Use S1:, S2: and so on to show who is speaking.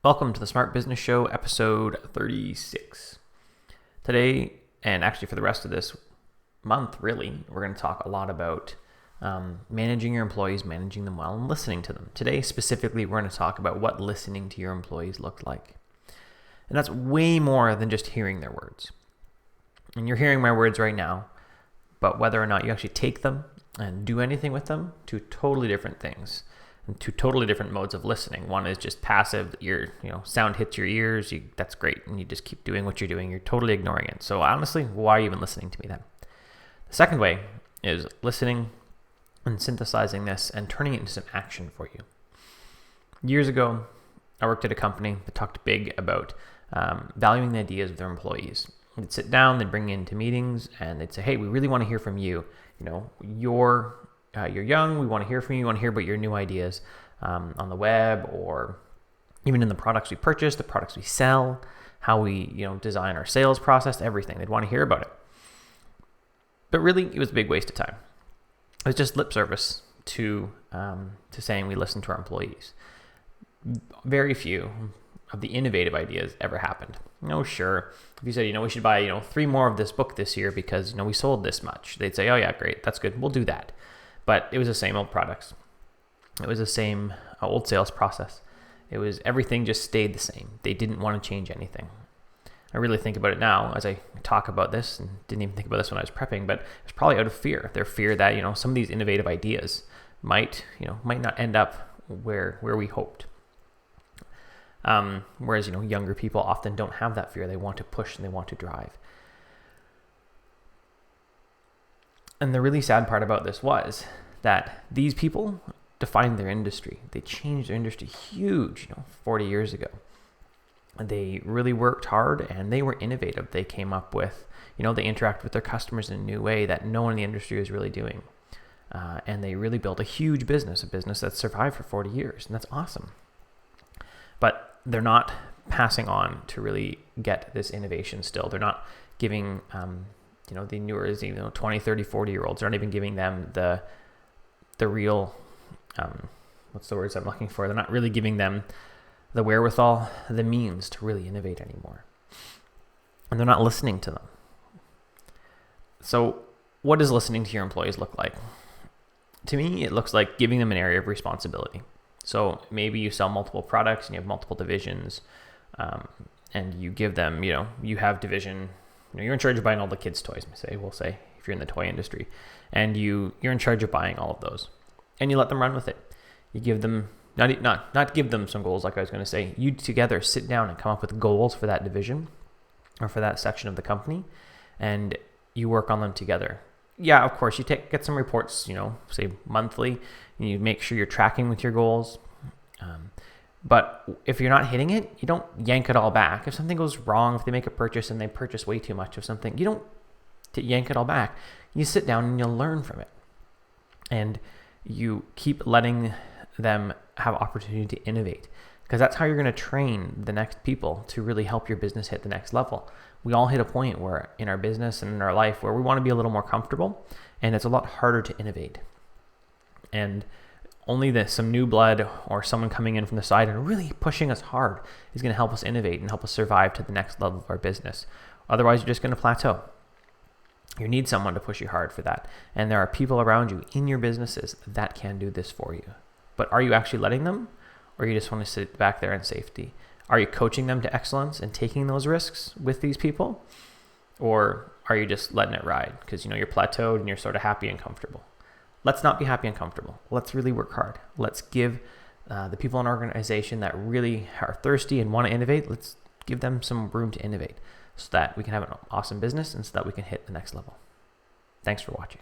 S1: Welcome to the Smart Business Show, episode 36. Today, and actually for the rest of this month, really, we're going to talk a lot about managing your employees, managing them well, and listening to them. Today, specifically, we're going to talk about what listening to your employees looked like. And that's way more than just hearing their words. And you're hearing my words right now, but whether or not you actually take them and do anything with them, two totally different things. And two totally different modes of listening. One is just passive. Sound hits your ears. That's great. And you just keep doing what you're doing. You're totally ignoring it. So honestly, why are you even listening to me then? The second way is listening and synthesizing this and turning it into some action for you. Years ago, I worked at a company that talked big about valuing the ideas of their employees. They'd sit down, they'd bring you into meetings, and they'd say, hey, we really want to hear from you. You're young, we want to hear from you, we want to hear about your new ideas on the web or even in the products we purchase, the products we sell, how we design our sales process, everything. They'd want to hear about it. But really, it was a big waste of time. It was just lip service to saying we listen to our employees. Very few of the innovative ideas ever happened. Sure. If you said, we should buy, 3 more of this book this year because, we sold this much. They'd say, oh yeah, great, that's good, we'll do that. But it was the same old products. It was the same old sales process. It was everything just stayed the same. They didn't want to change anything. I really think about it now as I talk about this, and didn't even think about this when I was prepping, but it's probably out of fear. Their fear that, some of these innovative ideas might not end up where we hoped. Whereas, younger people often don't have that fear. They want to push and they want to drive. And the really sad part about this was that these people defined their industry. They changed their industry huge, 40 years ago. They really worked hard and they were innovative. They came up with, they interact with their customers in a new way that no one in the industry is really doing. And they really built a huge business, a business that survived for 40 years. And that's awesome. But they're not passing on to really get this innovation still. They're not giving the newer, 20, 30, 40-year-olds, they're not even giving them the real, what's the words I'm looking for? They're not really giving them the wherewithal, the means to really innovate anymore. And they're not listening to them. So what does listening to your employees look like? To me, it looks like giving them an area of responsibility. So maybe you sell multiple products and you have multiple divisions, and you give them, you have division. You're in charge of buying all the kids' toys, we'll say, if you're in the toy industry. And you're in charge of buying all of those. And you let them run with it. You give them, not give them some goals like I was going to say. You together sit down and come up with goals for that division or for that section of the company. And you work on them together. Yeah, of course, you get some reports, say monthly. And you make sure you're tracking with your goals. But if you're not hitting it, you don't yank it all back. If something goes wrong, if they make a purchase and they purchase way too much of something, you don't yank it all back. You sit down and you'll learn from it. And you keep letting them have opportunity to innovate. Because that's how you're going to train the next people to really help your business hit the next level. We all hit a point where in our business and in our life where we want to be a little more comfortable, and it's a lot harder to innovate. And only some new blood or someone coming in from the side and really pushing us hard is going to help us innovate and help us survive to the next level of our business. Otherwise, you're just going to plateau. You need someone to push you hard for that. And there are people around you in your businesses that can do this for you. But are you actually letting them? Or you just want to sit back there in safety? Are you coaching them to excellence and taking those risks with these people? Or are you just letting it ride because you're plateaued and you're sort of happy and comfortable? Let's not be happy and comfortable. Let's really work hard. Let's give the people in our organization that really are thirsty and want to innovate, let's give them some room to innovate so that we can have an awesome business and so that we can hit the next level. Thanks for watching.